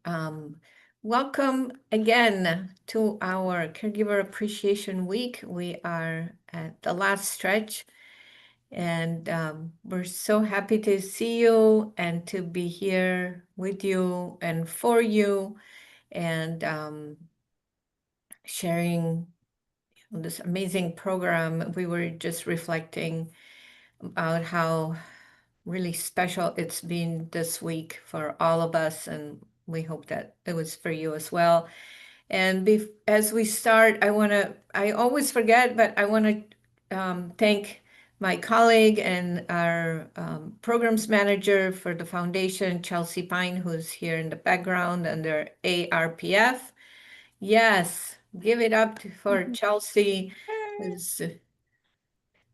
Um, Welcome again to our Caregiver Appreciation Week. We are at the last stretch, and we're so happy to see you and to be here with you and for you, and sharing this amazing program. We were just reflecting about how really special it's been this week for all of us, and we hope that it was for you as well. And as we start, I always forget, but I want to thank my colleague and our programs manager for the foundation, Chelsea Pine, who's here in the background under ARPF. Yes, give it up for Chelsea, who's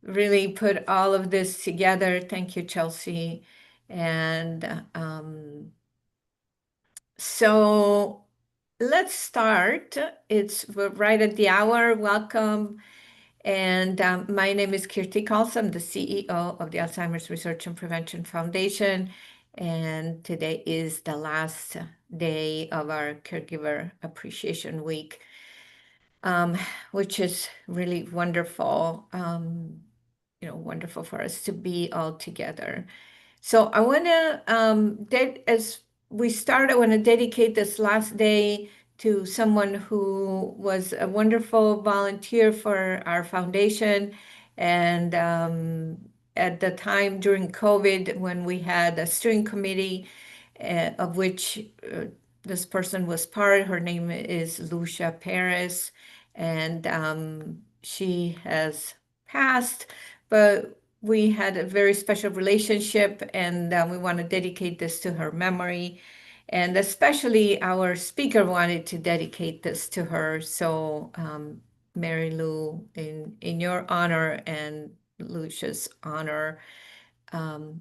really put all of this together. Thank you, Chelsea. And so let's start. We're right at the hour. Welcome. And my name is Kirti Kalsa. I'm the CEO of the Alzheimer's Research and Prevention Foundation. And today is the last day of our Caregiver Appreciation Week, which is really wonderful. Wonderful for us to be all together. So I want to, as we start, I want to dedicate this last day to someone who was a wonderful volunteer for our foundation. And at the time during COVID, when we had a steering committee, of which this person was part, her name is Lucia Perez, and she has passed, but we had a very special relationship, and we want to dedicate this to her memory. And especially our speaker wanted to dedicate this to her. So, Mary Lou, in your honor and Lucia's honor.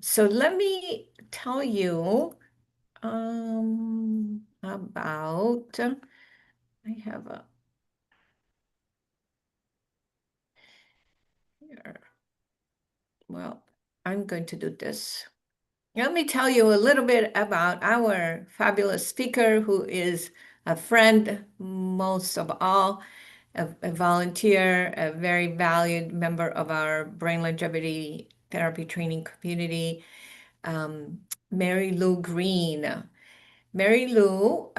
So let me tell you about, I have a, here. Well, I'm going to do this. Let me tell you a little bit about our fabulous speaker, who is a friend, most of all, a volunteer, a very valued member of our brain longevity therapy training community, Mary Lou Green. Mary Lou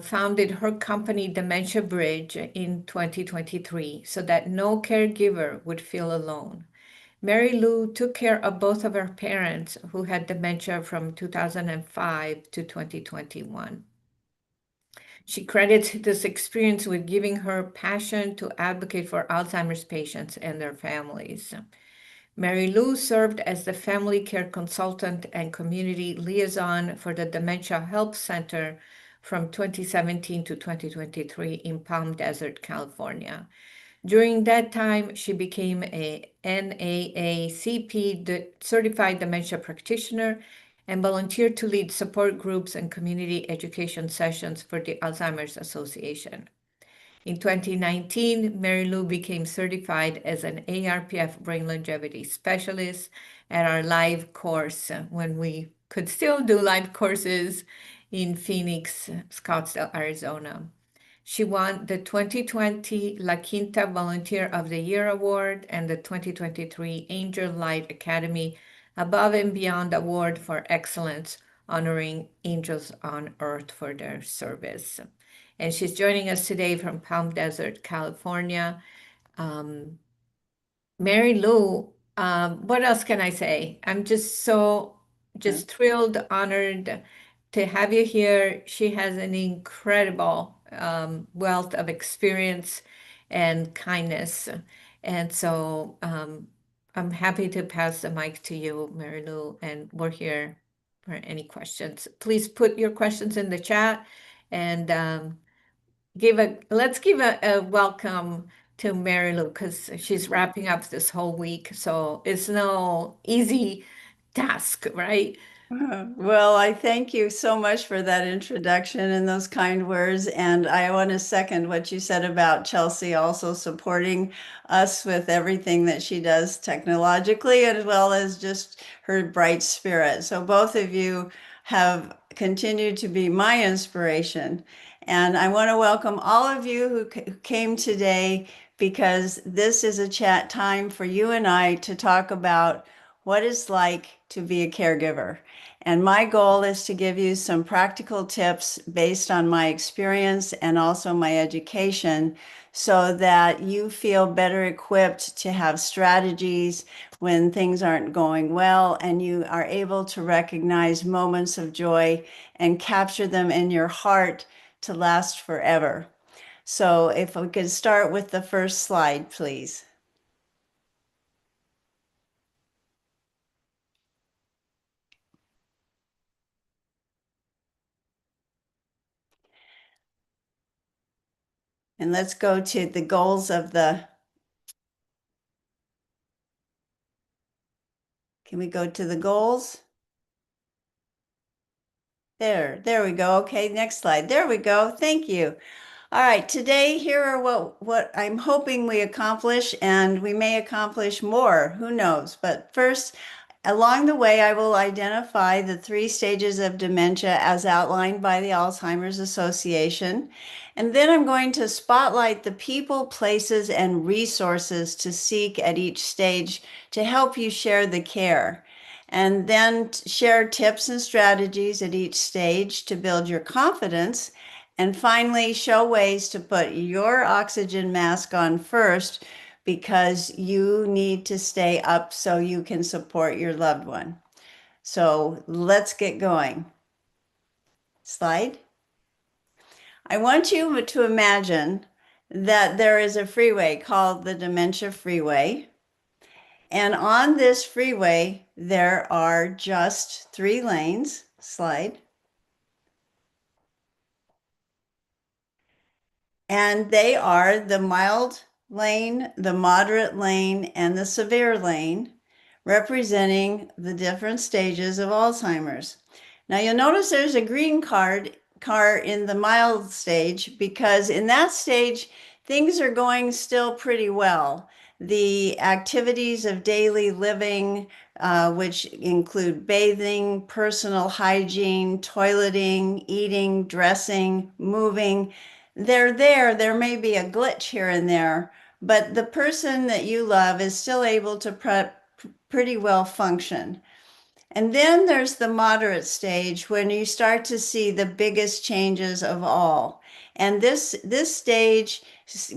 founded her company, Dementia Bridge, in 2023 so that no caregiver would feel alone. Mary Lou took care of both of her parents who had dementia from 2005 to 2021. She credits this experience with giving her passion to advocate for Alzheimer's patients and their families. Mary Lou served as the family care consultant and community liaison for the Dementia Help Center from 2017 to 2023 in Palm Desert, California. During that time, she became a NAACP certified dementia practitioner and volunteered to lead support groups and community education sessions for the Alzheimer's Association. In 2019, Mary Lou became certified as an ARPF brain longevity specialist at our live course when we could still do live courses in Phoenix, Scottsdale, Arizona. She won the 2020 La Quinta Volunteer of the Year Award and the 2023 Angel Light Academy Above and Beyond Award for Excellence, honoring angels on earth for their service. And she's joining us today from Palm Desert, California. Mary Lou, what else can I say? I'm just thrilled, honored to have you here. She has an incredible wealth of experience and kindness. And so I'm happy to pass the mic to you, Mary Lou, and we're here for any questions. Please put your questions in the chat, and let's give a welcome to Mary Lou, because she's wrapping up this whole week. So it's no easy task, right? Well, I thank you so much for that introduction and those kind words. And I want to second what you said about Chelsea also supporting us with everything that she does technologically, as well as just her bright spirit. So both of you have continue to be my inspiration. And I want to welcome all of you who came today because this is a chat time for you and I to talk about what it's like to be a caregiver. And my goal is to give you some practical tips based on my experience and also my education so that you feel better equipped to have strategies when things aren't going well and you are able to recognize moments of joy and capture them in your heart to last forever. So if we could start with the first slide, please. And let's go to the goals of the, can we go to the goals? There we go. Okay, next slide. There we go. Thank you. All right, today here are what I'm hoping we accomplish, and we may accomplish more, who knows? But first, along the way, I will identify the 3 stages of dementia as outlined by the Alzheimer's Association. And then I'm going to spotlight the people, places, and resources to seek at each stage to help you share the care. And then share tips and strategies at each stage to build your confidence. And finally, show ways to put your oxygen mask on first because you need to stay up so you can support your loved one. So let's get going. Slide. I want you to imagine that there is a freeway called the Dementia Freeway. And on this freeway, there are just 3 lanes. Slide. And they are the mild lane, the moderate lane, and the severe lane, representing the different stages of Alzheimer's. Now you'll notice there's a green car in the mild stage because in that stage, things are going still pretty well. The activities of daily living, which include bathing, personal hygiene, toileting, eating, dressing, moving, they're there. There may be a glitch here and there, but the person that you love is still able to pretty well function. And then there's the moderate stage when you start to see the biggest changes of all. And this stage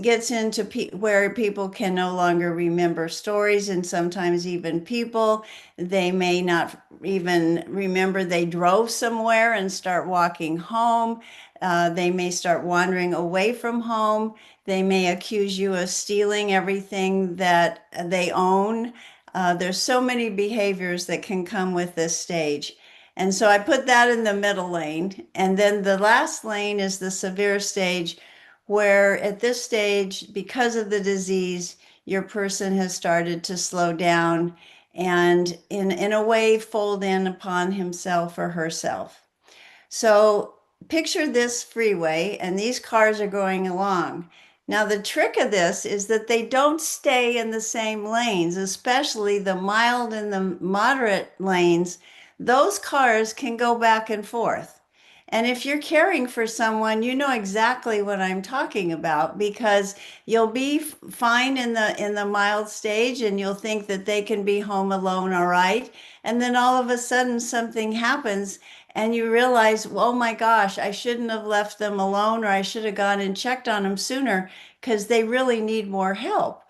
gets into where people can no longer remember stories and sometimes even people. They may not even remember they drove somewhere and start walking home. They may start wandering away from home. They may accuse you of stealing everything that they own. There's so many behaviors that can come with this stage. And so I put that in the middle lane. And then the last lane is the severe stage, where at this stage, because of the disease, your person has started to slow down and in a way fold in upon himself or herself. So picture this freeway and these cars are going along. Now, the trick of this is that they don't stay in the same lanes, especially the mild and the moderate lanes. Those cars can go back and forth. And if you're caring for someone, you know exactly what I'm talking about because you'll be fine in the mild stage and you'll think that they can be home alone all right. And then all of a sudden something happens and you realize, oh my gosh, I shouldn't have left them alone or I should have gone and checked on them sooner because they really need more help.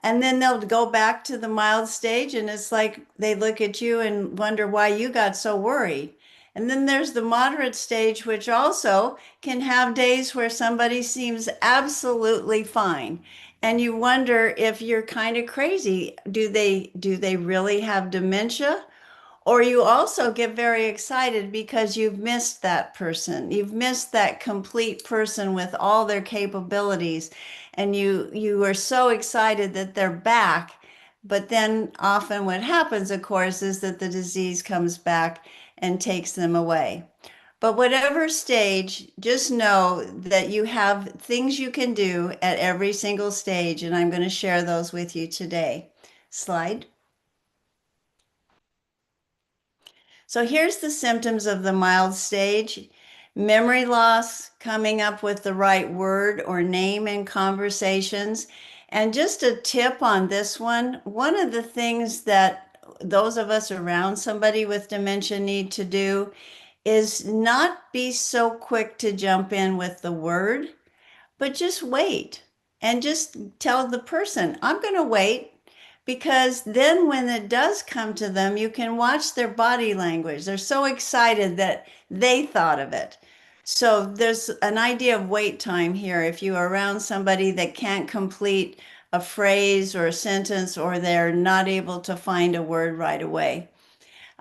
And then they'll go back to the mild stage and it's like they look at you and wonder why you got so worried. And then there's the moderate stage, which also can have days where somebody seems absolutely fine. And you wonder if you're kind of crazy. Do they really have dementia? Or you also get very excited because you've missed that person. You've missed that complete person with all their capabilities. And you are so excited that they're back. But then often what happens, of course, is that the disease comes back and takes them away. But whatever stage, just know that you have things you can do at every single stage. And I'm going to share those with you today. Slide. So here's the symptoms of the mild stage: memory loss, coming up with the right word or name in conversations. And just a tip on this one of the things that those of us around somebody with dementia need to do is not be so quick to jump in with the word, but just wait and just tell the person, I'm going to wait. Because then when it does come to them, you can watch their body language. They're so excited that they thought of it. So there's an idea of wait time here. If you're around somebody that can't complete a phrase or a sentence, or they're not able to find a word right away.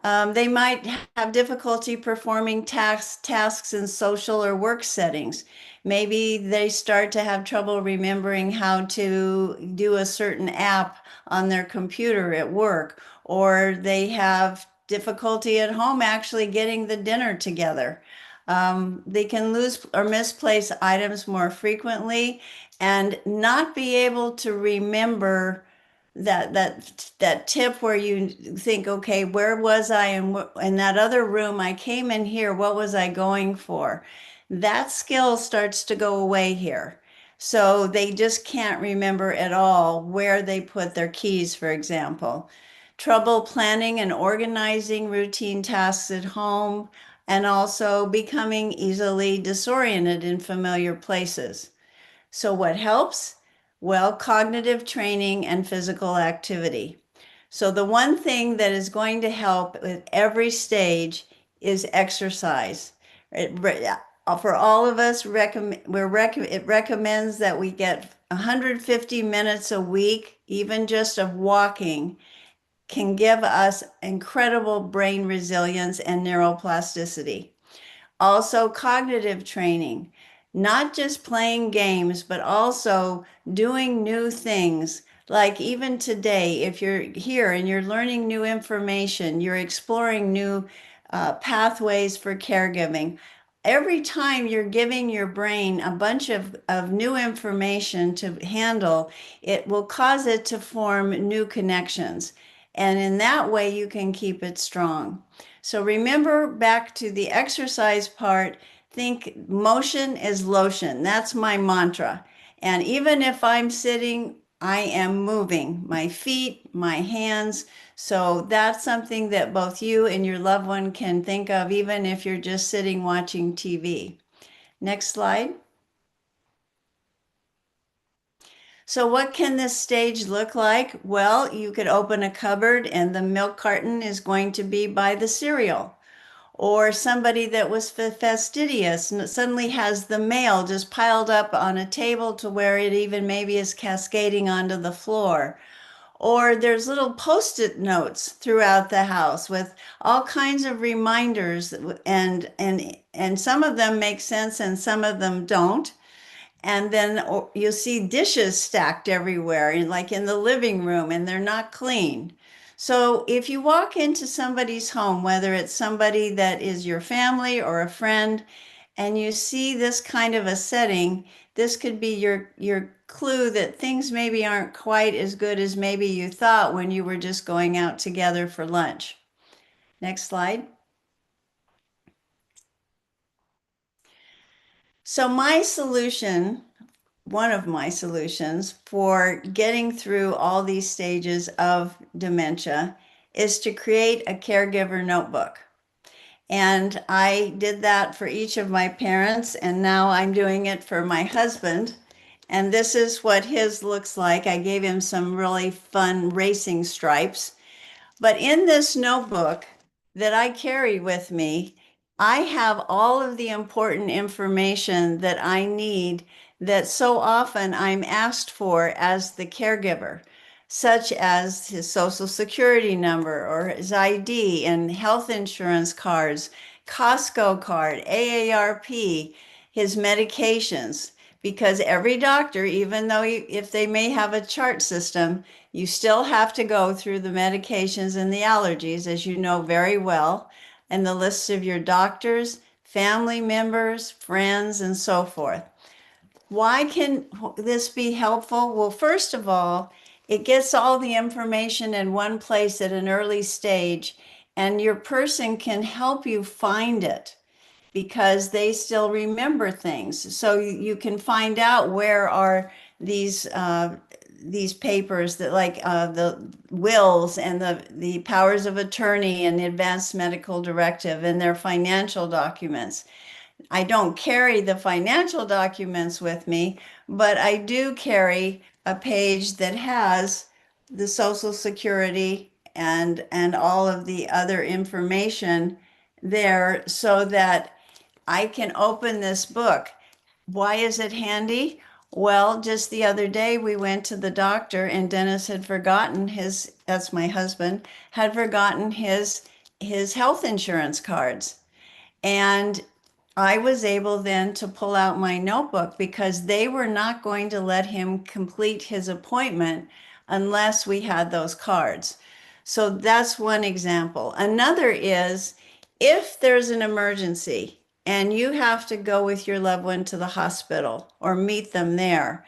They might have difficulty performing tasks in social or work settings. Maybe they start to have trouble remembering how to do a certain app on their computer at work, or they have difficulty at home actually getting the dinner together. They can lose or misplace items more frequently and not be able to remember that tip where you think, okay, where was I in that other room? I came in here. What was I going for? That skill starts to go away here. So they just can't remember at all where they put their keys, for example. Trouble planning and organizing routine tasks at home, and also becoming easily disoriented in familiar places. So, what helps? Well, cognitive training and physical activity. So, the one thing that is going to help with every stage is exercise. For all of us, it recommends that we get 150 minutes a week, even just of walking, can give us incredible brain resilience and neuroplasticity. Also, cognitive training, not just playing games, but also doing new things. Like even today, if you're here and you're learning new information, you're exploring new pathways for caregiving. Every time you're giving your brain a bunch of new information to handle, it will cause it to form new connections. And in that way, you can keep it strong. So remember, back to the exercise part, think motion is lotion. That's my mantra. And even if I'm sitting, I am moving my feet, my hands. So that's something that both you and your loved one can think of, even if you're just sitting watching TV. Next slide. So what can this stage look like? Well, you could open a cupboard and the milk carton is going to be by the cereal. Or somebody that was fastidious and suddenly has the mail just piled up on a table to where it even maybe is cascading onto the floor. Or there's little post-it notes throughout the house with all kinds of reminders, and some of them make sense and some of them don't. And then you'll see dishes stacked everywhere, like in the living room, and they're not clean. So if you walk into somebody's home, whether it's somebody that is your family or a friend, and you see this kind of a setting, this could be your clue that things maybe aren't quite as good as maybe you thought when you were just going out together for lunch. Next slide. So my solution, one of my solutions for getting through all these stages of dementia, is to create a caregiver notebook. And I did that for each of my parents, and now I'm doing it for my husband. And this is what his looks like. I gave him some really fun racing stripes. But in this notebook that I carry with me, I have all of the important information that I need that so often I'm asked for as the caregiver, such as his social security number or his ID and health insurance cards, Costco card, AARP, his medications. Because every doctor, even though if they may have a chart system, you still have to go through the medications and the allergies, as you know very well, and the lists of your doctors, family members, friends, and so forth. Why can this be helpful? Well, first of all, it gets all the information in one place at an early stage, and your person can help you find it because they still remember things. So you can find out where are these papers that like the wills and the powers of attorney and the advanced medical directive and their financial documents. I don't carry the financial documents with me, but I do carry a page that has the Social Security and all of the other information there so that I can open this book. Why is it handy? Well, just the other day we went to the doctor and Dennis had forgotten his, that's my husband, had forgotten his health insurance cards. And I was able then to pull out my notebook because they were not going to let him complete his appointment unless we had those cards. So that's one example. Another is if there's an emergency and you have to go with your loved one to the hospital or meet them there,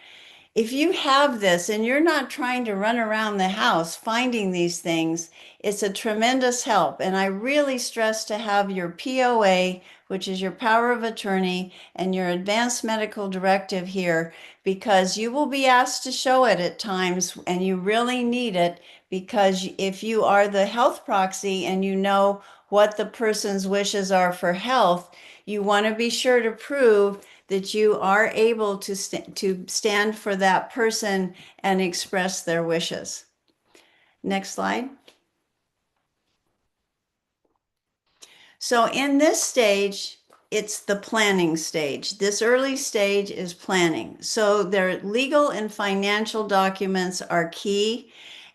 if you have this and you're not trying to run around the house finding these things, it's a tremendous help. And I really stress to have your POA, which is your power of attorney, and your advanced medical directive here, because you will be asked to show it at times and you really need it. Because if you are the health proxy and you know what the person's wishes are for health, you want to be sure to prove that you are able to stand for that person and express their wishes. Next slide. So in this stage, it's the planning stage. This early stage is planning. So their legal and financial documents are key.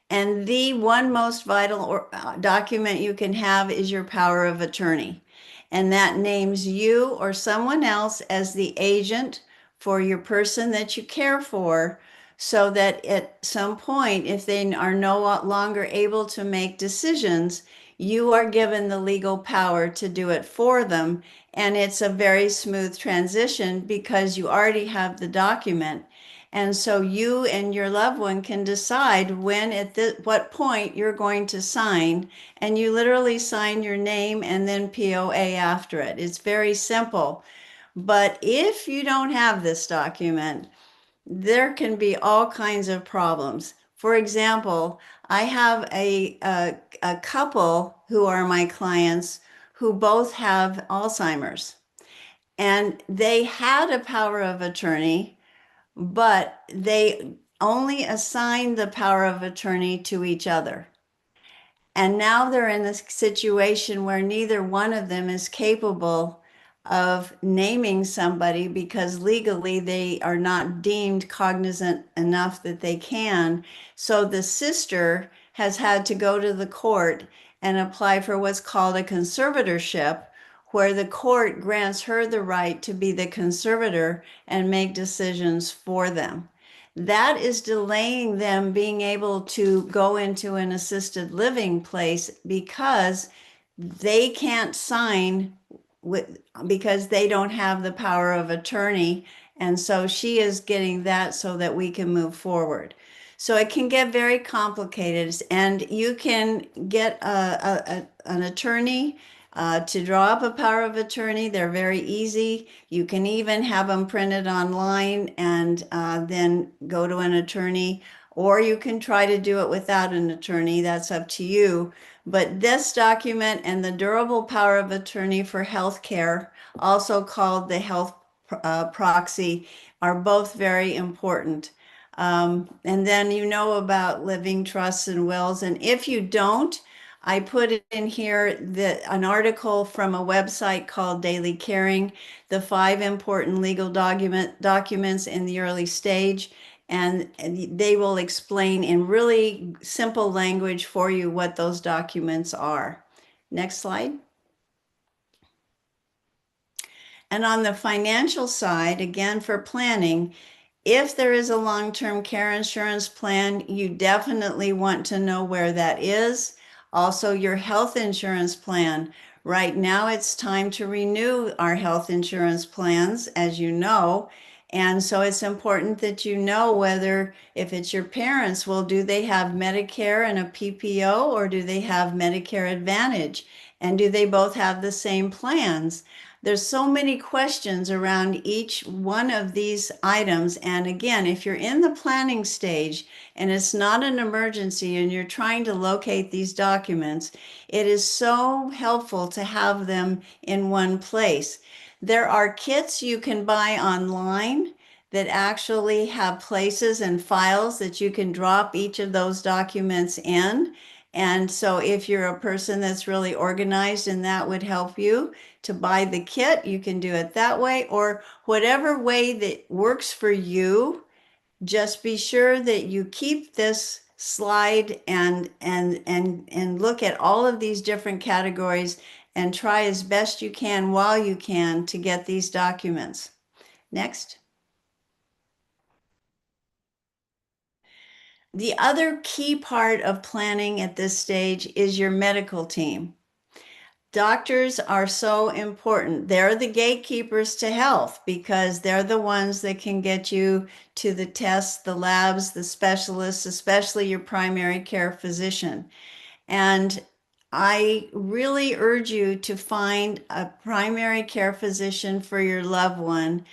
And the one most vital document you can have is your power of attorney. And that names you or someone else as the agent for your person that you care for, so that at some point, if they are no longer able to make decisions, you are given the legal power to do it for them. And it's a very smooth transition because you already have the document. And so you and your loved one can decide when, what point you're going to sign, and you literally sign your name and then POA after it. It's very simple. But if you don't have this document, there can be all kinds of problems. For example, I have a couple who are my clients who both have Alzheimer's, and they had a power of attorney, but they only assigned the power of attorney to each other. And now they're in this situation where neither one of them is capable of naming somebody because legally they are not deemed cognizant enough that they can. So the sister has had to go to the court and apply for what's called a conservatorship, where the court grants her the right to be the conservator and make decisions for them. That is delaying them being able to go into an assisted living place because they can't sign because they don't have the power of attorney. And so she is getting that so that we can move forward. So it can get very complicated, and you can get an attorney to draw up a power of attorney. They're very easy. You can even have them printed online and then go to an attorney, or you can try to do it without an attorney. That's up to you. But this document and the durable power of attorney for healthcare, also called the health proxy, are both very important. And then you know about living trusts and wills. And if you don't, I put in here an article from a website called Daily Caring, the 5 important legal documents in the early stage. And they will explain in really simple language for you what those documents are. Next slide. And on the financial side, again, for planning, if there is a long-term care insurance plan, you definitely want to know where that is. Also, your health insurance plan. Right now, it's time to renew our health insurance plans, as you know. And so it's important that you know whether, if it's your parents, well, do they have Medicare and a PPO, or do they have Medicare Advantage? And do they both have the same plans? There's so many questions around each one of these items. And again, if you're in the planning stage and it's not an emergency and you're trying to locate these documents, it is so helpful to have them in one place. There are kits you can buy online that actually have places and files that you can drop each of those documents in. And so if you're a person that's really organized and that would help you to buy the kit, you can do it that way, or whatever way that works for you. Just be sure that you keep this slide and look at all of these different categories and try as best you can while you can to get these documents. Next. The other key part of planning at this stage is your medical team. Doctors are so important. They're the gatekeepers to health because they're the ones that can get you to the tests, the labs, the specialists, especially your primary care physician. And I really urge you to find a primary care physician for your loved one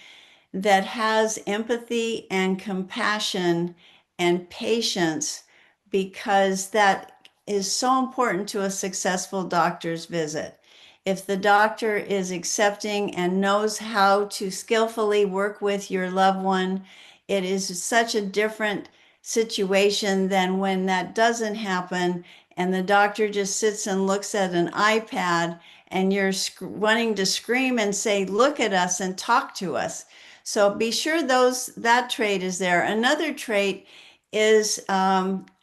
that has empathy and compassion and patience, because that is so important to a successful doctor's visit. If the doctor is accepting and knows how to skillfully work with your loved one, it is such a different situation than when that doesn't happen and the doctor just sits and looks at an iPad and you're wanting to scream and say, "Look at us and talk to us." So be sure that trait is there. Another trait is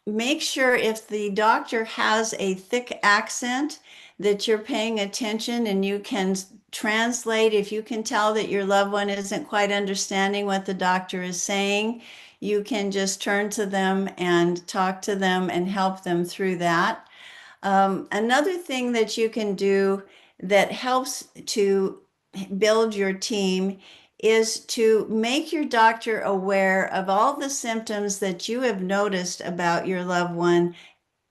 make sure if the doctor has a thick accent that you're paying attention and you can translate. If you can tell that your loved one isn't quite understanding what the doctor is saying, you can just turn to them and talk to them and help them through that. Another thing that you can do that helps to build your team is to make your doctor aware of all the symptoms that you have noticed about your loved one.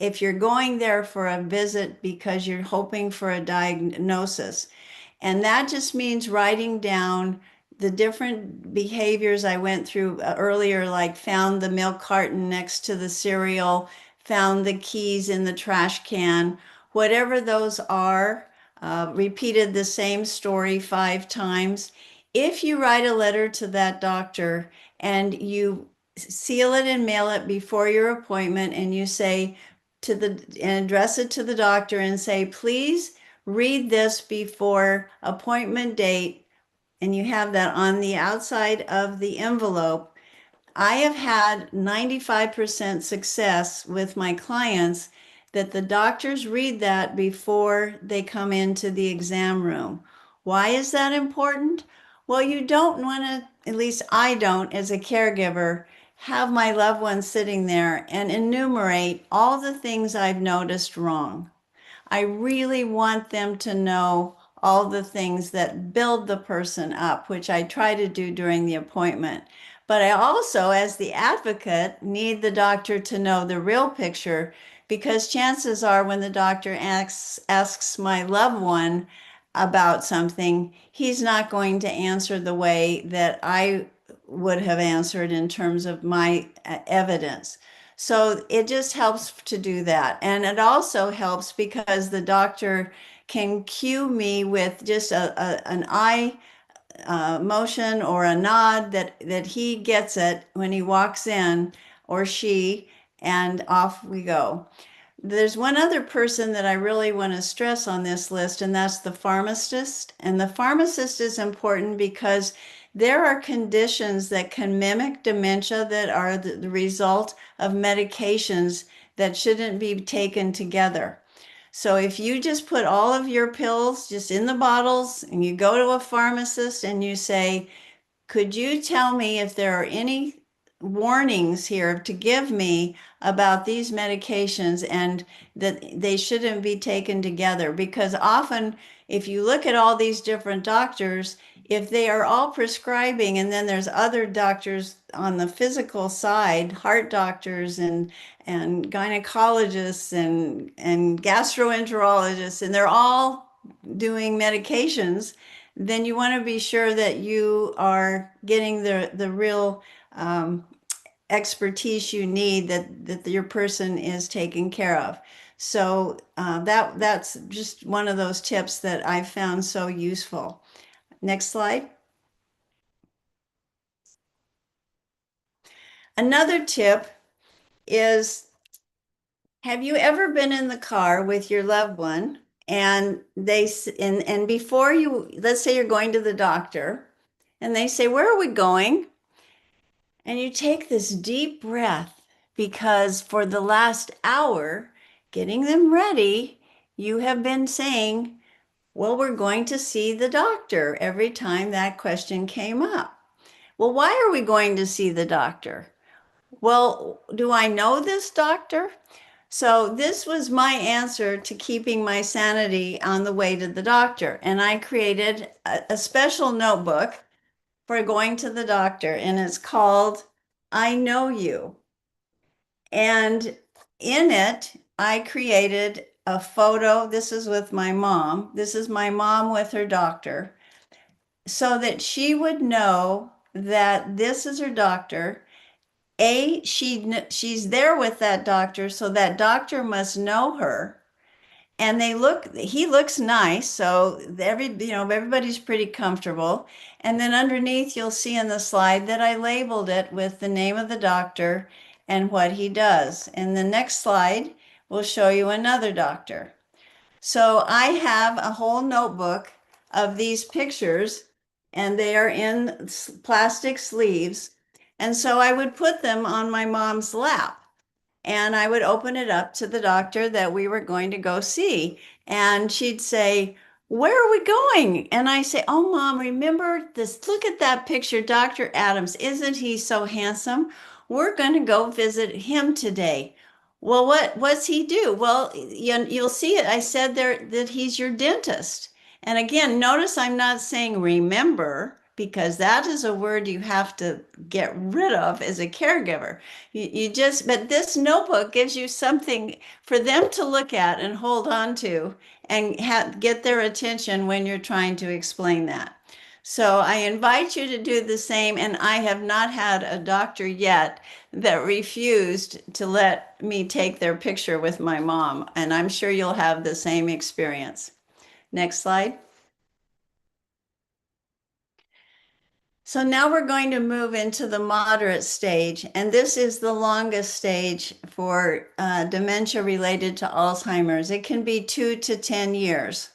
If you're going there for a visit because you're hoping for a diagnosis, and that just means writing down the different behaviors I went through earlier, like found the milk carton next to the cereal, found the keys in the trash can, whatever those are, repeated the same story 5 times. If you write a letter to that doctor and you seal it and mail it before your appointment, and you say and address it to the doctor and say, "Please read this before appointment date," and you have that on the outside of the envelope. I have had 95% success with my clients that the doctors read that before they come into the exam room. Why is that important? Well, you don't want to, at least I don't as a caregiver, have my loved one sitting there and enumerate all the things I've noticed wrong. I really want them to know all the things that build the person up, which I try to do during the appointment. But I also, as the advocate, need the doctor to know the real picture, because chances are when the doctor asks my loved one about something, he's not going to answer the way that I would have answered in terms of my evidence. So it just helps to do that. And it also helps because the doctor can cue me with just an eye motion or a nod that he gets it when he walks in, or she, and off we go. There's one other person that I really want to stress on this list, and that's the pharmacist. And the pharmacist is important because there are conditions that can mimic dementia that are the result of medications that shouldn't be taken together. So if you just put all of your pills just in the bottles and you go to a pharmacist and you say, "Could you tell me if there are any warnings here to give me about these medications and that they shouldn't be taken together?" Because often, if you look at all these different doctors, if they are all prescribing, and then there's other doctors on the physical side, heart doctors and gynecologists and gastroenterologists, and they're all doing medications, then you want to be sure that you are getting the real expertise you need, that your person is taken care of. So that's just one of those tips that I've found so useful. Next slide. Another tip is, have you ever been in the car with your loved one and and before you, let's say you're going to the doctor and they say, "Where are we going?" And you take this deep breath because for the last hour, getting them ready, you have been saying, "Well, we're going to see the doctor," every time that question came up. Well, why are we going to see the doctor? Well, do I know this doctor? So this was my answer to keeping my sanity on the way to the doctor. And I created a special notebook for going to the doctor, and it's called I Know You. And in it, I created a photo. This is with my mom. This is my mom with her doctor, so that she would know that this is her doctor. She's there with that doctor, so that doctor must know her. And he looks nice, so everybody's pretty comfortable. And then underneath, you'll see in the slide that I labeled it with the name of the doctor and what he does. And the next slide will show you another doctor. So I have a whole notebook of these pictures, and they are in plastic sleeves. And so I would put them on my mom's lap, and I would open it up to the doctor that we were going to go see. And she'd say, "Where are we going?" And I say, "Oh, Mom, remember this? Look at that picture, Dr. Adams. Isn't he so handsome? We're going to go visit him today." Well, what's he do? Well, you'll see it. I said there that he's your dentist. And again, notice I'm not saying remember, because that is a word you have to get rid of as a caregiver. But this notebook gives you something for them to look at and hold on to and get their attention when you're trying to explain that. So I invite you to do the same, and I have not had a doctor yet that refused to let me take their picture with my mom, and I'm sure you'll have the same experience. Next slide. So now we're going to move into the moderate stage, and this is the longest stage for dementia related to Alzheimer's. It can be 2 to 10 years.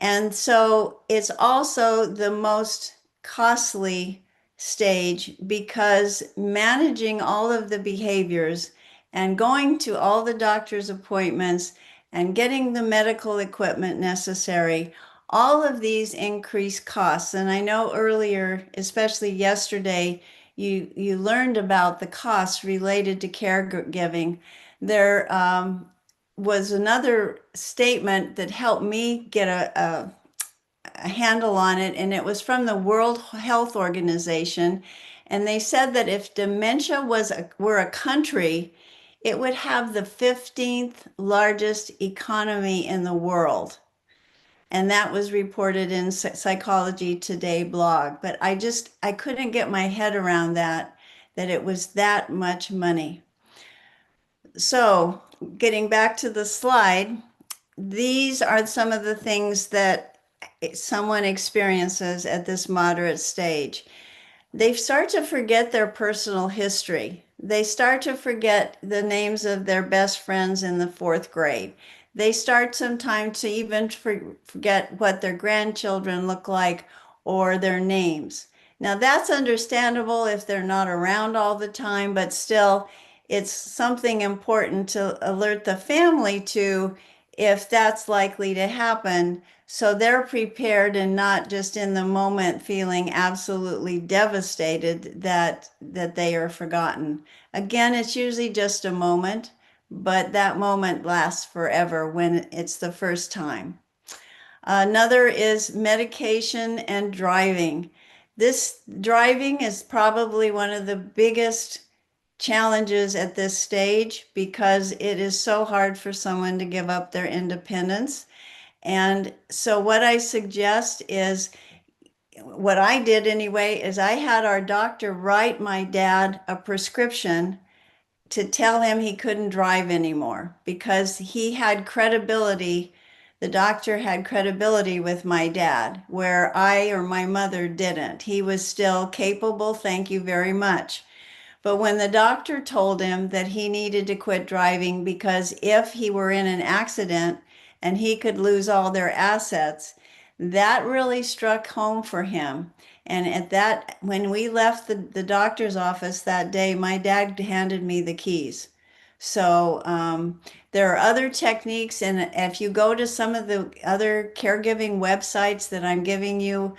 And so it's also the most costly stage because managing all of the behaviors and going to all the doctor's appointments and getting the medical equipment necessary, all of these increase costs. And I know earlier, especially yesterday, you learned about the costs related to caregiving. There was another statement that helped me get a handle on it, and it was from the World Health Organization. And they said that if dementia were a country, it would have the 15th largest economy in the world. And that was reported in Psychology Today blog. But I couldn't get my head around that it was that much money. So getting back to the slide, these are some of the things that someone experiences at this moderate stage. They start to forget their personal history. They start to forget the names of their best friends in the fourth grade. They start sometimes to even forget what their grandchildren look like or their names. Now, that's understandable if they're not around all the time, but still, it's something important to alert the family to if that's likely to happen, so they're prepared and not just in the moment feeling absolutely devastated that they are forgotten. Again, it's usually just a moment, but that moment lasts forever when it's the first time. Another is medication and driving. This driving is probably one of the biggest challenges at this stage because it is so hard for someone to give up their independence. And so, what I suggest is what I did anyway is I had our doctor write my dad a prescription to tell him he couldn't drive anymore because he had credibility. The doctor had credibility with my dad, where I or my mother didn't. He was still capable, thank you very much. But when the doctor told him that he needed to quit driving because if he were in an accident and he could lose all their assets, that really struck home for him. And at that, when we left the doctor's office that day, my dad handed me the keys. So there are other techniques, and if you go to some of the other caregiving websites that I'm giving you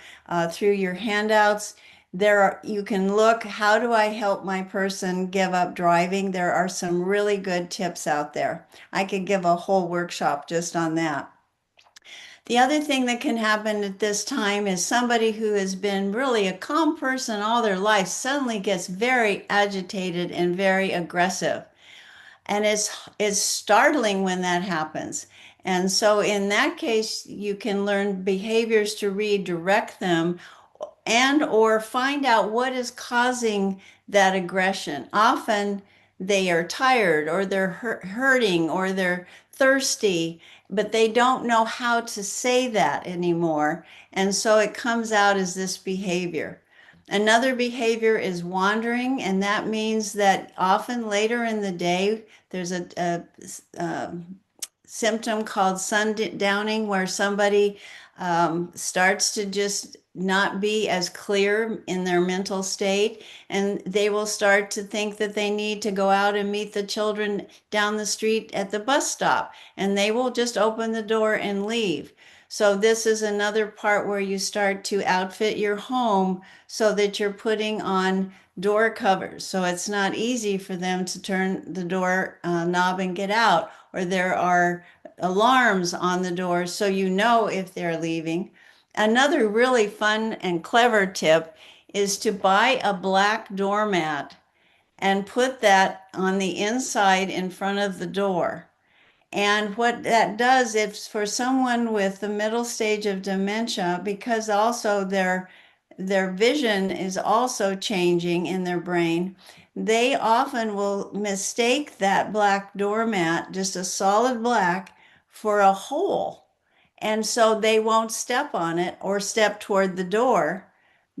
through your handouts, you can look, how do I help my person give up driving? There are some really good tips out there. I could give a whole workshop just on that. The other thing that can happen at this time is somebody who has been really a calm person all their life suddenly gets very agitated and very aggressive. And it's startling when that happens. And so in that case, you can learn behaviors to redirect them and or find out what is causing that aggression. Often they are tired or they're hurting or they're thirsty, but they don't know how to say that anymore. And so it comes out as this behavior. Another behavior is wandering, and that means that often later in the day, there's a symptom called sundowning where somebody starts to just not be as clear in their mental state, and they will start to think that they need to go out and meet the children down the street at the bus stop, and they will just open the door and leave. So this is another part where you start to outfit your home so that you're putting on door covers. So it's not easy for them to turn the door knob and get out, or there are alarms on the doors so you know if they're leaving. Another really fun and clever tip is to buy a black doormat and put that on the inside in front of the door. And what that does, if for someone with the middle stage of dementia, because also their vision is also changing in their brain, they often will mistake that black doormat, just a solid black, for a hole. And so they won't step on it or step toward the door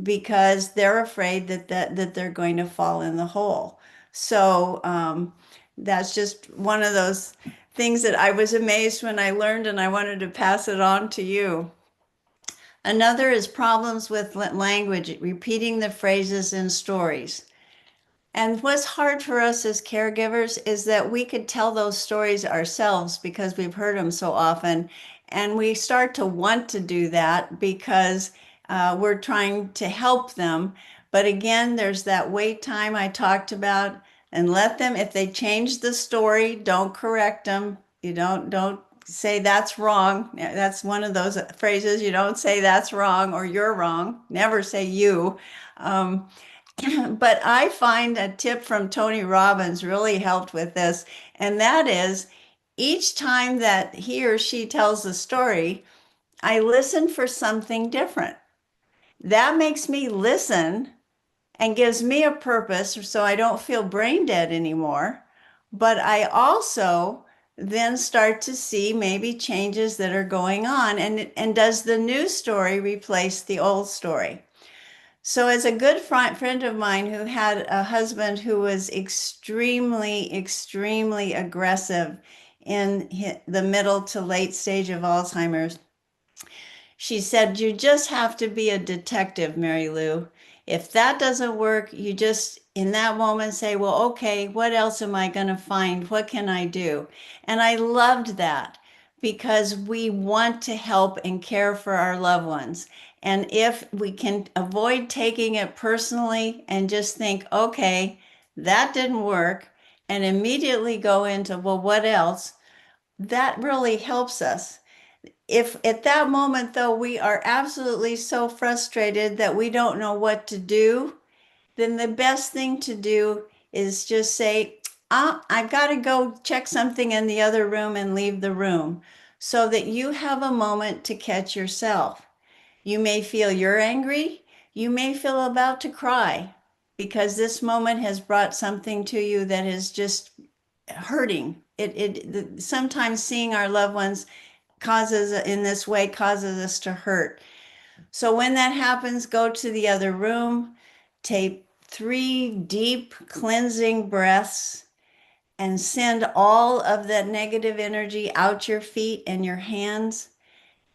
because they're afraid that they're going to fall in the hole. So that's just one of those things that I was amazed when I learned, and I wanted to pass it on to you. Another is problems with language, repeating the phrases in stories. And what's hard for us as caregivers is that we could tell those stories ourselves because we've heard them so often. And we start to want to do that because we're trying to help them. But again, there's that wait time I talked about, and let them, if they change the story, don't correct them. You don't say that's wrong. That's one of those phrases. You don't say that's wrong or you're wrong. Never say you. Um, but I find a tip from Tony Robbins really helped with this, and that is each time that he or she tells the story, I listen for something different. That makes me listen and gives me a purpose so I don't feel brain dead anymore. But I also then start to see maybe changes that are going on. And does the new story replace the old story? So, as a good friend of mine who had a husband who was extremely aggressive in the middle to late stage of Alzheimer's, she said, you just have to be a detective, Mary Lou. If that doesn't work, you just in that moment say, well, okay, what else am I going to find? What can I do? And I loved that because we want to help and care for our loved ones. And if we can avoid taking it personally and just think, okay, that didn't work, and immediately go into, well, what else? That really helps us. if at that moment, though, we are absolutely so frustrated that we don't know what to do, then the best thing to do is just say, I've got to go check something in the other room and leave the room so that you have a moment to catch yourself. You may feel you're angry. You may feel about to cry because this moment has brought something to you that is just hurting. Sometimes seeing our loved ones causes in this way causes us to hurt. So when that happens, go to the other room, take 3 deep cleansing breaths, and send all of that negative energy out your feet and your hands,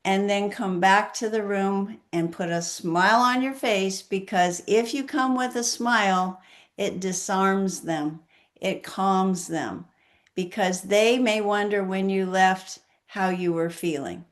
and then come back to the room and put a smile on your face, because if you come with a smile, it disarms them, it calms them, because they may wonder when you left how you were feeling.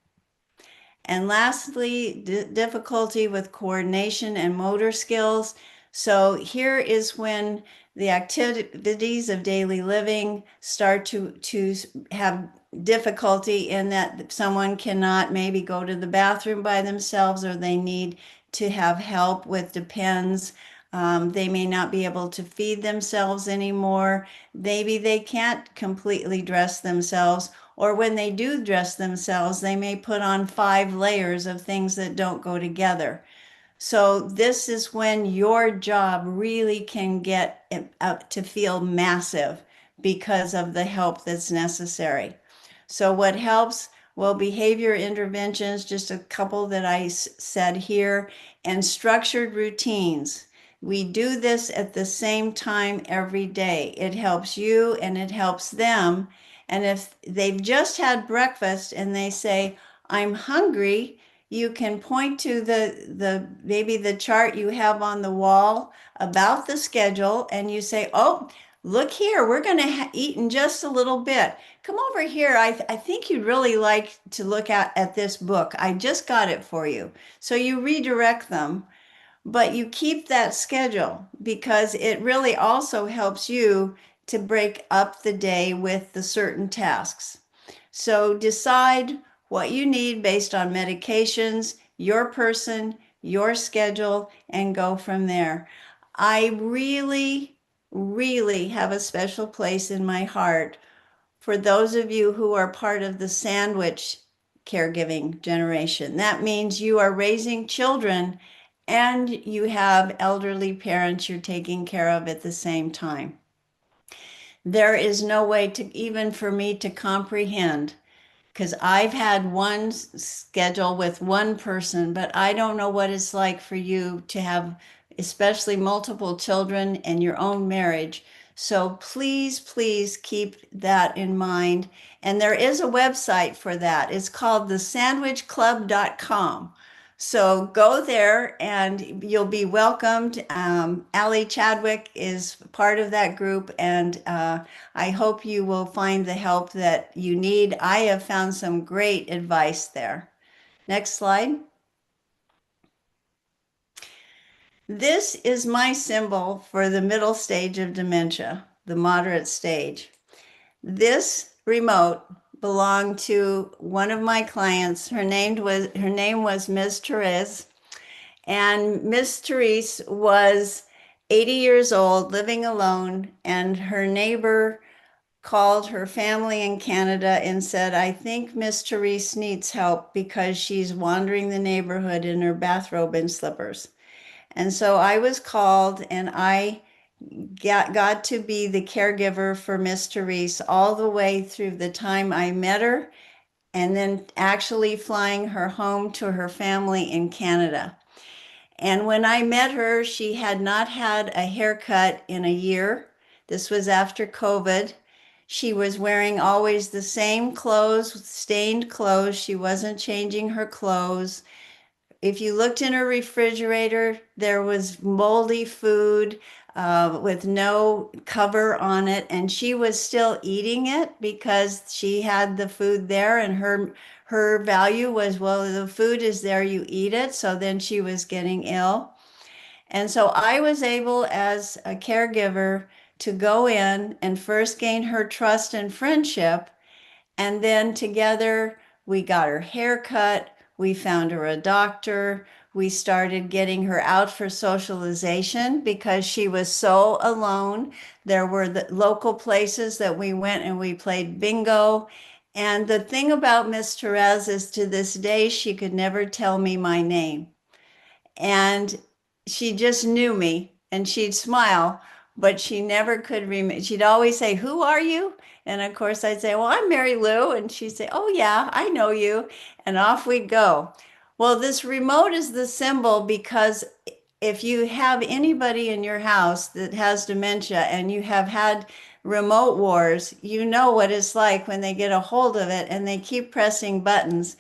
And lastly, difficulty with coordination and motor skills. So here is when the activities of daily living start to have difficulty, in that someone cannot maybe go to the bathroom by themselves, or they need to have help with depends. They may not be able to feed themselves anymore. Maybe they can't completely dress themselves, or when they do dress themselves, they may put on 5 layers of things that don't go together. So this is when your job really can get up to feel massive because of the help that's necessary. So what helps? Well, behavior interventions, just a couple that I said here, and structured routines. We do this at the same time every day. It helps you and it helps them. And if they've just had breakfast and they say, I'm hungry, you can point to the maybe the chart you have on the wall about the schedule, and you say, oh, look here, we're going to eat in just a little bit. Come over here. I think you'd really like to look at this book. I just got it for you. So you redirect them, but you keep that schedule, because it really also helps you to break up the day with the certain tasks. So decide what you need based on medications, your person, your schedule, and go from there. I really, really have a special place in my heart for those of you who are part of the sandwich caregiving generation. That means you are raising children and you have elderly parents you're taking care of at the same time. There is no way to, even for me to comprehend, because I've had one schedule with one person, but I don't know what it's like for you to have, especially multiple children and your own marriage. So please, please keep that in mind. And there is a website for that. It's called thesandwichclub.com. So go there and you'll be welcomed. Allie Chadwick is part of that group, and I hope you will find the help that you need. I have found some great advice there. Next slide. This is my symbol for the middle stage of dementia, the moderate stage. This remote belonged to one of my clients. Her name was Ms. Therese. And Miss Therese was 80 years old, living alone, and her neighbor called her family in Canada and said, I think Miss Therese needs help because she's wandering the neighborhood in her bathrobe and slippers. And so I was called, and I got to be the caregiver for Miss Therese all the way through the time I met her, and then actually flying her home to her family in Canada. And when I met her, she had not had a haircut in a year. This was after COVID. She was wearing always the same clothes, stained clothes. She wasn't changing her clothes. If you looked in her refrigerator, there was moldy food with no cover on it, and she was still eating it because she had the food there, and her value was, well, the food is there, you eat it. So then she was getting ill. And so I was able, as a caregiver, to go in and first gain her trust and friendship, and then together We got her hair cut. We found her a doctor. We started getting her out for socialization because she was so alone. There were the local places that we went and we played bingo. And the thing about Miss Therese is to this day, she could never tell me my name. And she just knew me and she'd smile, but she never could remember. She'd always say, "Who are you?" And of course, I'd say, "Well, I'm Mary Lou." And she'd say, "Oh, yeah, I know you." And off we'd go. Well, this remote is the symbol because if you have anybody in your house that has dementia and you have had remote wars, you know what it's like when they get a hold of it and they keep pressing buttons.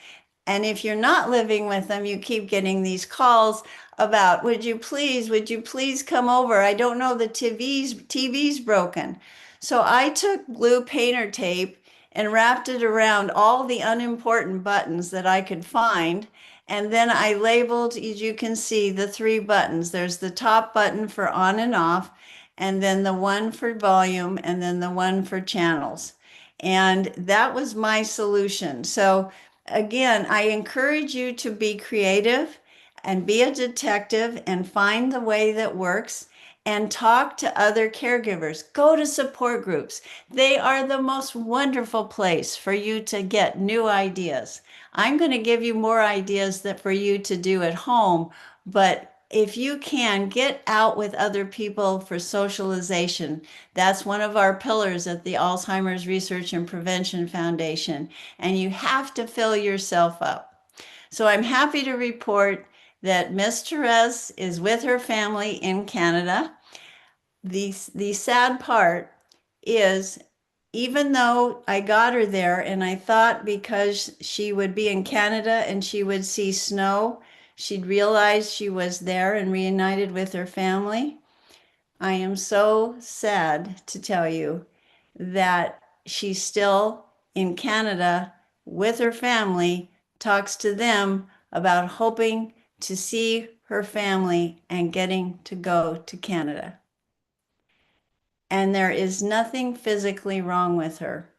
And if you're not living with them, you keep getting these calls about, would you please come over? I don't know, the TV's broken. So I took blue painter tape and wrapped it around all the unimportant buttons that I could find. And then I labeled, as you can see, the three buttons. There's the top button for on and off, and then the one for volume, and then the one for channels. And that was my solution. So again, I encourage you to be creative and be a detective and find the way that works and talk to other caregivers. Go to support groups. They are the most wonderful place for you to get new ideas. I'm going to give you more ideas that for you to do at home, but if you can get out with other people for socialization, that's one of our pillars at the Alzheimer's Research and Prevention Foundation, and you have to fill yourself up. So I'm happy to report that Miss Therese is with her family in Canada. The sad part is, even though I got her there and I thought because she would be in Canada and she would see snow, she'd realize she was there and reunited with her family. I am so sad to tell you that she's still in Canada with her family, talks to them about hoping to see her family and getting to go to Canada. And there is nothing physically wrong with her.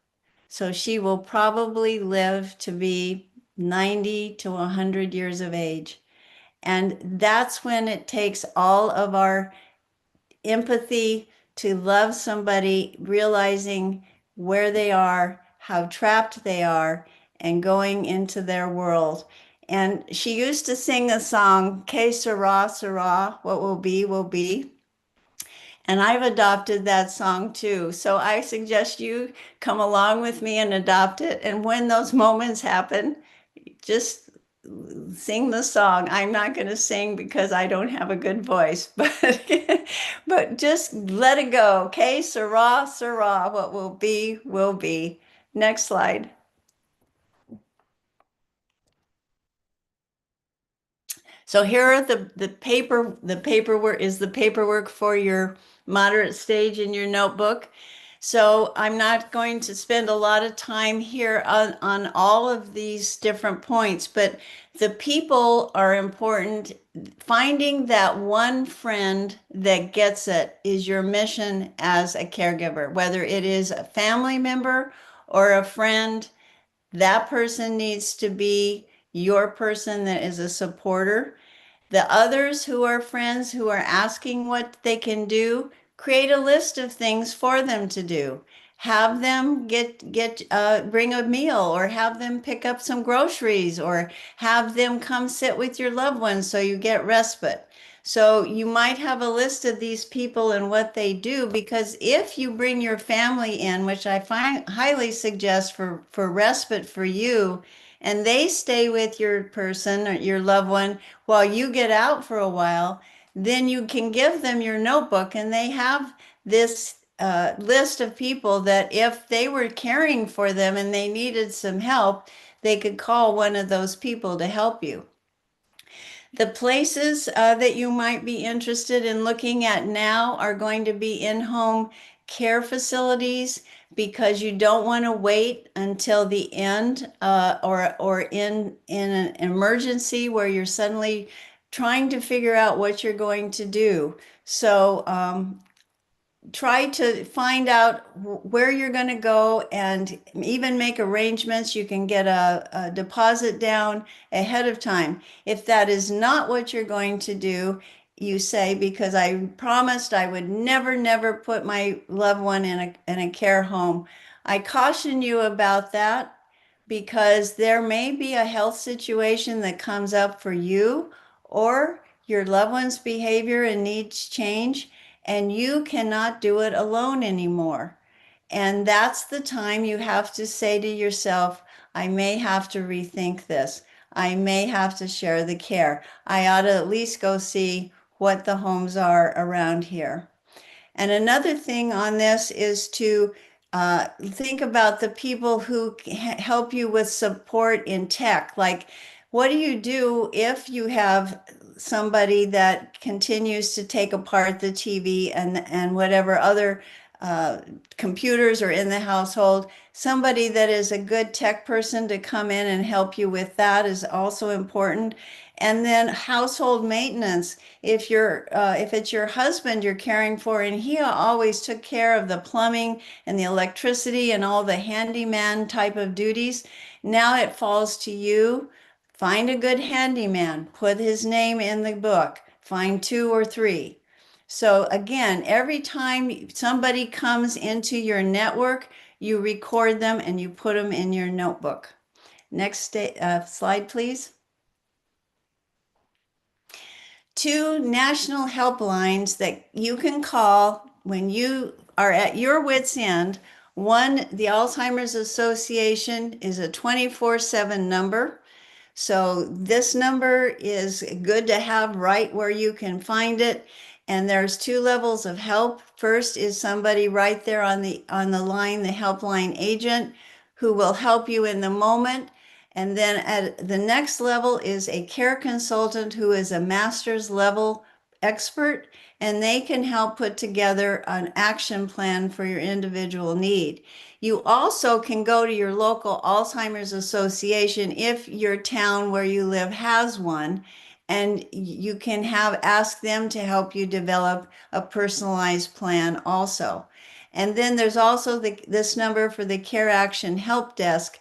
So she will probably live to be 90 to 100 years of age. And that's when it takes all of our empathy to love somebody, realizing where they are, how trapped they are, and going into their world. And she used to sing a song, Que sera, sera, what will be, will be. And I've adopted that song too. So I suggest you come along with me and adopt it. And when those moments happen, just sing the song. I'm not going to sing because I don't have a good voice, but just let it go. Que sera, sera. What will be, will be. Next slide. So here are the paperwork is the paperwork for your moderate stage in your notebook. So I'm not going to spend a lot of time here on all of these different points, but the people are important. Finding that one friend that gets it is your mission as a caregiver, whether it is a family member or a friend. That person needs to be your person that is a supporter. The others who are friends who are asking what they can do, create a list of things for them to do. Have them bring a meal, or have them pick up some groceries, or have them come sit with your loved ones so you get respite. So you might have a list of these people and what they do, because if you bring your family in, which I find highly suggest for respite for you, and they stay with your person or your loved one while you get out for a while, then you can give them your notebook and they have this list of people that if they were caring for them and they needed some help, they could call one of those people to help you. The places that you might be interested in looking at now are going to be in-home care facilities, because you don't want to wait until the end, or in an emergency where you're suddenly trying to figure out what you're going to do. So try to find out where you're going to go and even make arrangements. You can get a deposit down ahead of time. If that is not what you're going to do, you say, because I promised I would never, never put my loved one in a care home. I caution you about that because there may be a health situation that comes up for you or your loved one's behavior and needs change, and you cannot do it alone anymore. And that's the time you have to say to yourself, I may have to rethink this. I may have to share the care. I ought to at least go see what the homes are around here. And another thing on this is to think about the people who help you with support in tech. Like, what do you do if you have somebody that continues to take apart the TV and whatever other uh, computers are in the household? Somebody that is a good tech person to come in and help you with that is also important. And then household maintenance. If it's your husband you're caring for, and he always took care of the plumbing and the electricity and all the handyman type of duties, now it falls to you. Find a good handyman, put his name in the book, find two or three. So again, every time somebody comes into your network, you record them and you put them in your notebook. Next slide, please. Two national helplines that you can call when you are at your wits' end. One, the Alzheimer's Association, is a 24/7 number. So this number is good to have right where you can find it. And there's two levels of help. First is somebody right there on the line, the helpline agent, who will help you in the moment. And then at the next level is a care consultant who is a master's level expert, and they can help put together an action plan for your individual need. You also can go to your local Alzheimer's Association if your town where you live has one, and you can ask them to help you develop a personalized plan also. And then there's also this number for the Care Action Help Desk.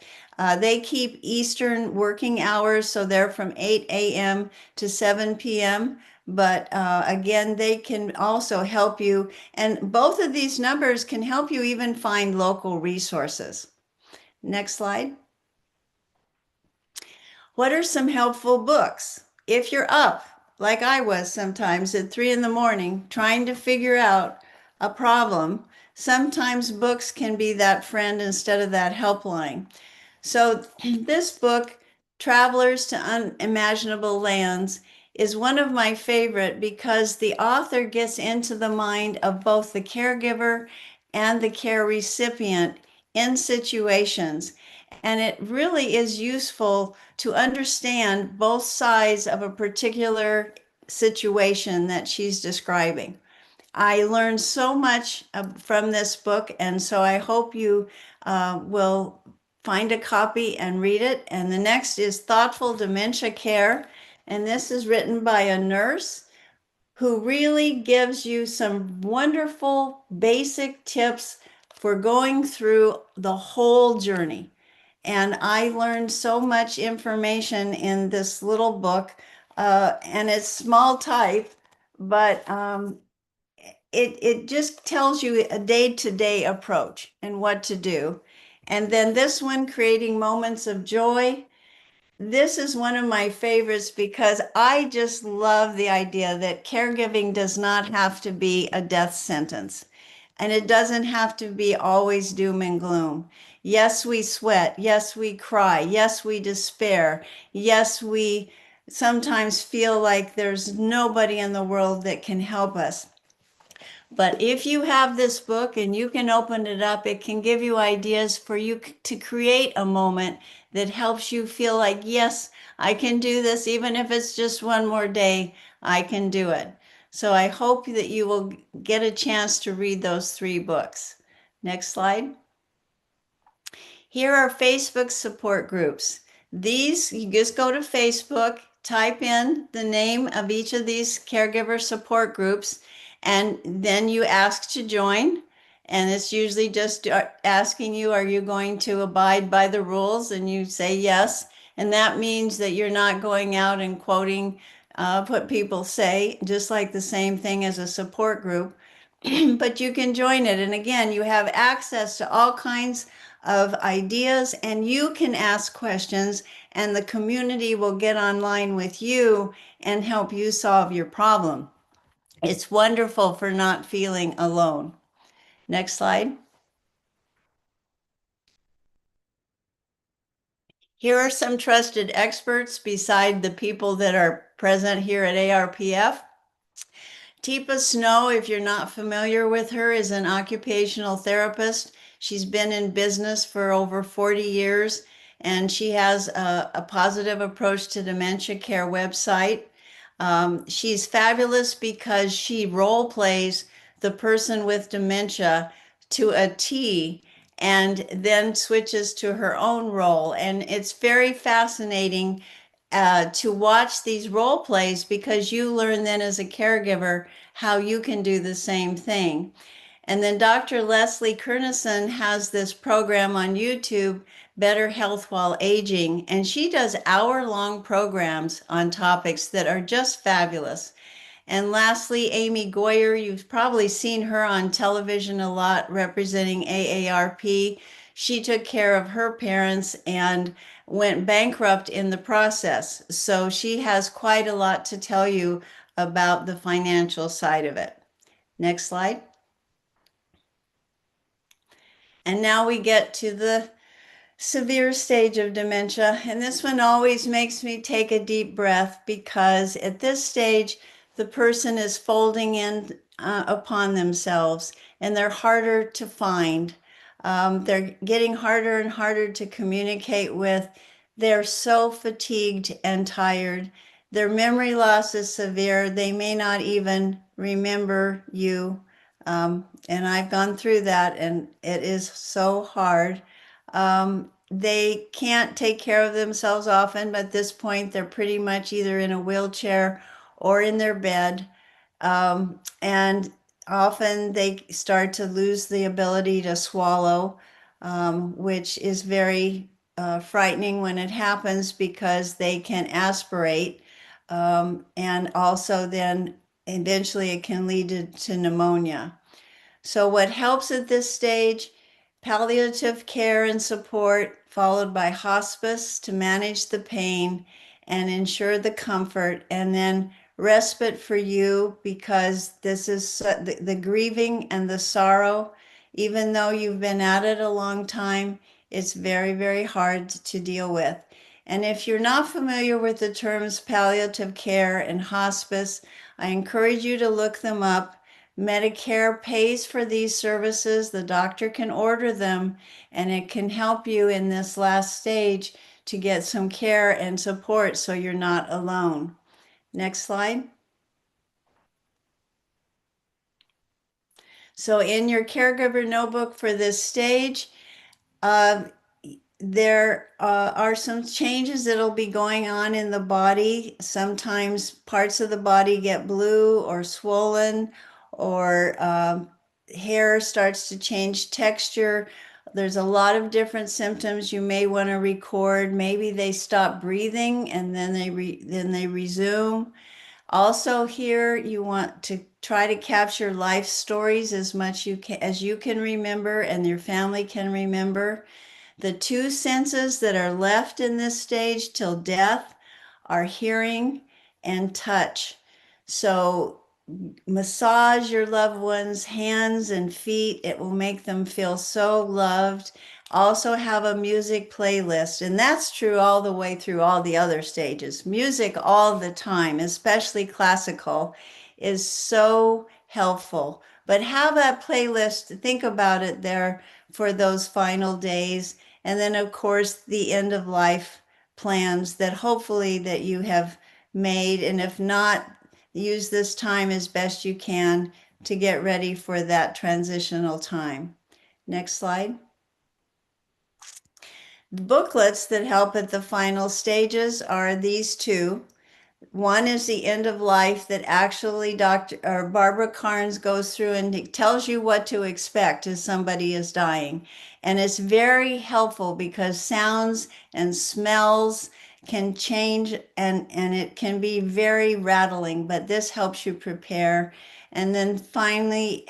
They keep Eastern working hours, so they're from 8 a.m. to 7 p.m. But again, they can also help you. And both of these numbers can help you even find local resources. Next slide. What are some helpful books? If you're up, like I was sometimes at 3 in the morning, trying to figure out a problem, sometimes books can be that friend instead of that helpline. So this book, Travelers to Unimaginable Lands, is one of my favorite because the author gets into the mind of both the caregiver and the care recipient in situations. And it really is useful to understand both sides of a particular situation that she's describing. I learned so much from this book, and so I hope you will find a copy and read it. And the next is Thoughtful Dementia Care, and this is written by a nurse who really gives you some wonderful basic tips for going through the whole journey. And I learned so much information in this little book, and it's small type, but it just tells you a day-to-day approach and what to do. And then this one, Creating Moments of Joy. This is one of my favorites because I just love the idea that caregiving does not have to be a death sentence. And it doesn't have to be always doom and gloom. Yes, we sweat. Yes, we cry. Yes, we despair. Yes, we sometimes feel like there's nobody in the world that can help us. But if you have this book and you can open it up, it can give you ideas for you to create a moment that helps you feel like, yes, I can do this. Even if it's just one more day, I can do it. So I hope that you will get a chance to read those three books. Next slide. Here are Facebook support groups. These, you just go to Facebook, type in the name of each of these caregiver support groups, And then you ask to join. And it's usually just asking you, are you going to abide by the rules? And you say yes. And that means that you're not going out and quoting what people say, just like the same thing as a support group. But you can join it. And again, you have access to all kinds of ideas and you can ask questions, and the community will get online with you and help you solve your problem. It's wonderful for not feeling alone. Next slide. Here are some trusted experts beside the people that are present here at ARPF. Teepa Snow, if you're not familiar with her, is an occupational therapist. She's been in business for over 40 years, and she has a positive approach to dementia care website. She's fabulous because she role plays the person with dementia to a T and then switches to her own role. And it's very fascinating to watch these role plays because you learn then as a caregiver how you can do the same thing. And then Dr. Leslie Kernison has this program on YouTube, Better Health While Aging, and she does hour-long programs on topics that are just fabulous. And lastly, Amy Goyer, you've probably seen her on television a lot representing AARP. She took care of her parents and went bankrupt in the process. So she has quite a lot to tell you about the financial side of it. Next slide. And now we get to the severe stage of dementia. And this one always makes me take a deep breath because at this stage, the person is folding in upon themselves and they're harder to find. They're getting harder and harder to communicate with. They're so fatigued and tired. Their memory loss is severe. They may not even remember you. And I've gone through that, and it is so hard. They can't take care of themselves often, but at this point, they're pretty much either in a wheelchair or in their bed. And often they start to lose the ability to swallow, which is very frightening when it happens because they can aspirate. And also, then eventually, it can lead to pneumonia. So, what helps at this stage? Palliative care and support, followed by hospice to manage the pain and ensure the comfort, and then respite for you because this is the grieving and the sorrow. Even though you've been at it a long time, it's very, very hard to deal with. And if you're not familiar with the terms palliative care and hospice, I encourage you to look them up. Medicare pays for these services. The doctor can order them, and it can help you in this last stage to get some care and support so you're not alone. Next slide. So in your caregiver notebook for this stage, uh, there are some changes that'll be going on in the body. Sometimes parts of the body get blue or swollen, or hair starts to change texture. There's a lot of different symptoms you may want to record. Maybe they stop breathing and then they resume. Also here, you want to try to capture life stories as much as you can remember and your family can remember. The two senses that are left in this stage till death are hearing and touch. So massage your loved one's hands and feet. It will make them feel so loved. Also have a music playlist, and that's true all the way through all the other stages. Music all the time, especially classical, is so helpful. But have that playlist, think about it there for those final days. And then of course the end of life plans that hopefully that you have made. And if not, use this time as best you can to get ready for that transitional time. Next slide. The booklets that help at the final stages are these two. One is the end of life that actually Dr. or Barbara Carnes goes through and tells you what to expect as somebody is dying. And it's very helpful because sounds and smells can change and it can be very rattling, but this helps you prepare. And then finally,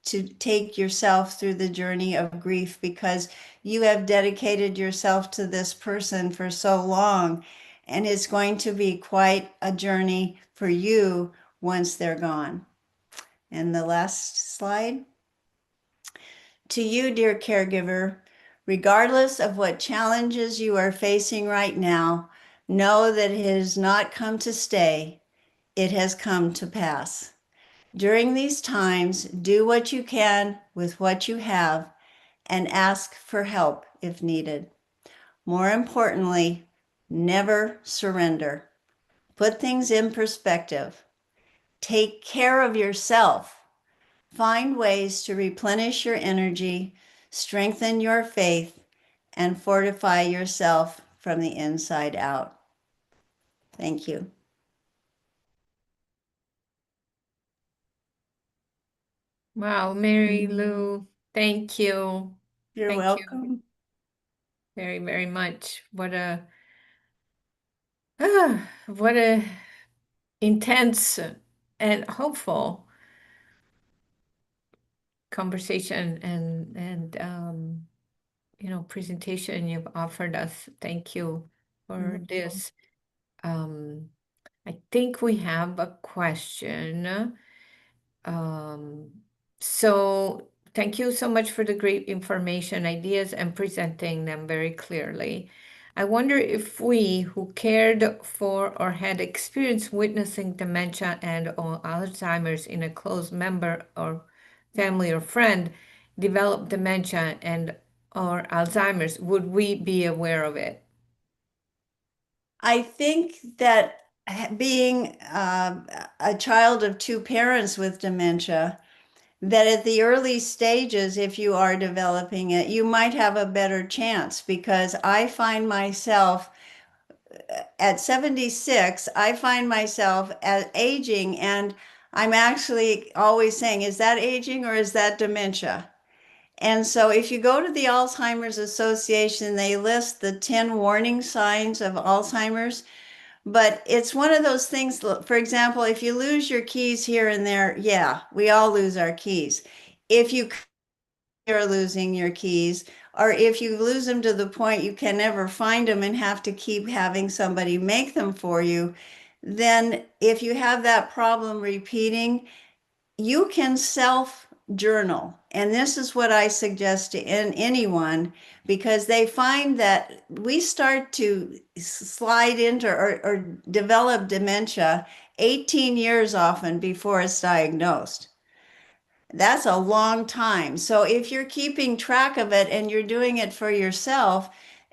to take yourself through the journey of grief because you have dedicated yourself to this person for so long, and it's going to be quite a journey for you once they're gone. And the last slide. To you, dear caregiver, regardless of what challenges you are facing right now, know that it has not come to stay, it has come to pass. During these times, do what you can with what you have and ask for help if needed. More importantly, never surrender. Put things in perspective. Take care of yourself. Find ways to replenish your energy, strengthen your faith, and fortify yourself from the inside out. Thank you. Wow, Mary Lou, thank you. You're Thank you welcome. very, very much. What a intense and hopeful conversation and presentation you've offered us. Thank you for this. Um, I think we have a question. Um, so thank you so much for the great information, ideas, and presenting them very clearly. I wonder if we who cared for or had experience witnessing dementia and or Alzheimer's in a close member or family or friend develop dementia and or Alzheimer's, would we be aware of it? I think that being a child of two parents with dementia, that at the early stages, if you are developing it, you might have a better chance because I find myself at 76, I find myself as aging, and I'm actually always saying, is that aging or is that dementia? And so if you go to the Alzheimer's Association, they list the 10 warning signs of Alzheimer's, but it's one of those things. For example, if you lose your keys here and there, yeah, we all lose our keys. If you're losing your keys, or if you lose them to the point you can never find them and have to keep having somebody make them for you, then if you have that problem repeating, you can self journal. And this is what I suggest to anyone because they find that we start to slide into or develop dementia 18 years often before it's diagnosed. That's a long time. So if you're keeping track of it and you're doing it for yourself,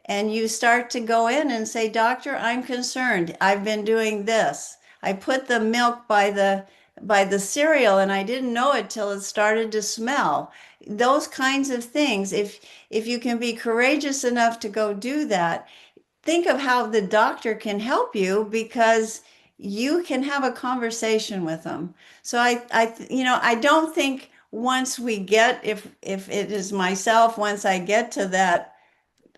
and you start to go in and say, Doctor, I'm concerned. I've been doing this. I put the milk by the cereal and I didn't know it till it started to smell. Those kinds of things. If you can be courageous enough to go do that, think of how the doctor can help you because you can have a conversation with them. So I don't think once we get, if it is myself, once I get to that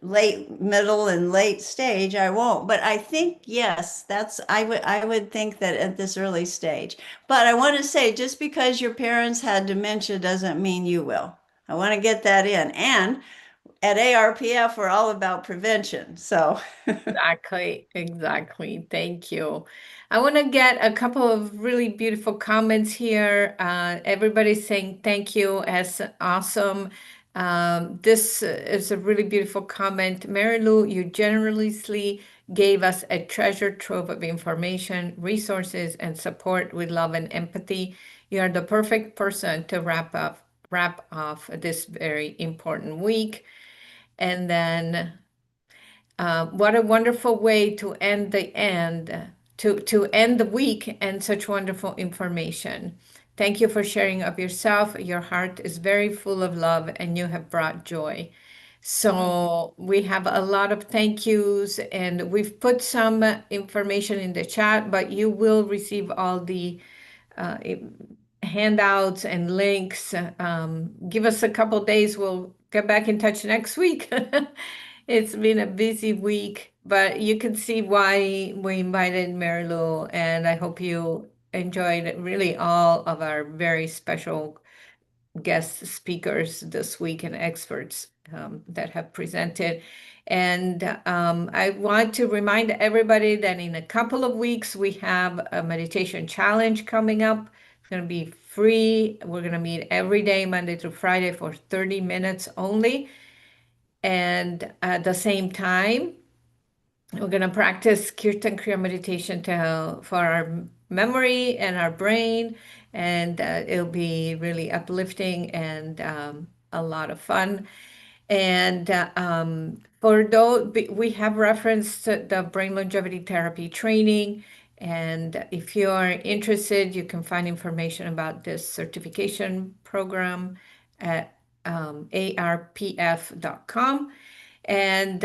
late, middle, and late stage, I won't. But I think yes, I would think that at this early stage. But I want to say, just because your parents had dementia doesn't mean you will. I want to get that in. And at ARPF, we're all about prevention. So. Exactly, exactly. Thank you. I want to get a couple of really beautiful comments here. Everybody's saying thank you as awesome. This is a really beautiful comment. Mary Lou, you generously gave us a treasure trove of information, resources, and support with love and empathy. You are the perfect person to wrap off this very important week. And then what a wonderful way to end the week and such wonderful information. Thank you for sharing of yourself. Your heart is very full of love and you have brought joy. So we have a lot of thank yous, and we've put some information in the chat, but you will receive all the uh, handouts and links. Give us a couple days. We'll get back in touch next week. It's been a busy week, but you can see why we invited Mary Lou, and I hope you enjoyed really all of our very special guest speakers this week and experts that have presented. And I want to remind everybody that in a couple of weeks, we have a meditation challenge coming up. It's going to be free. We're going to meet every day, Monday through Friday, for 30 minutes only. And at the same time, we're going to practice Kirtan Kriya meditation for our memory and our brain, and it'll be really uplifting and a lot of fun. And for those, we have referenced the brain longevity therapy training. And if you are interested, you can find information about this certification program at arpf.com. And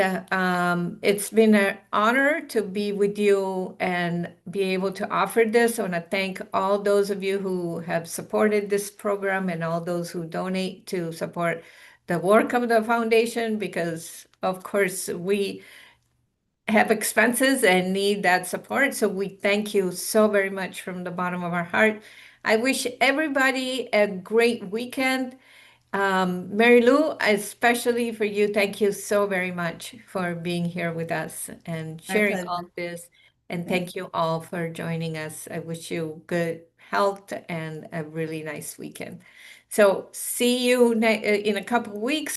it's been an honor to be with you and be able to offer this. I want to thank all those of you who have supported this program and all those who donate to support the work of the foundation, because, of course, we have expenses and need that support. So we thank you so very much from the bottom of our heart. I wish everybody a great weekend. Mary Lou, especially for you, thank you so very much for being here with us and My sharing all pleasure. this. And Yeah. thank you all for joining us. I wish you good health and a really nice weekend. So see you in a couple of weeks.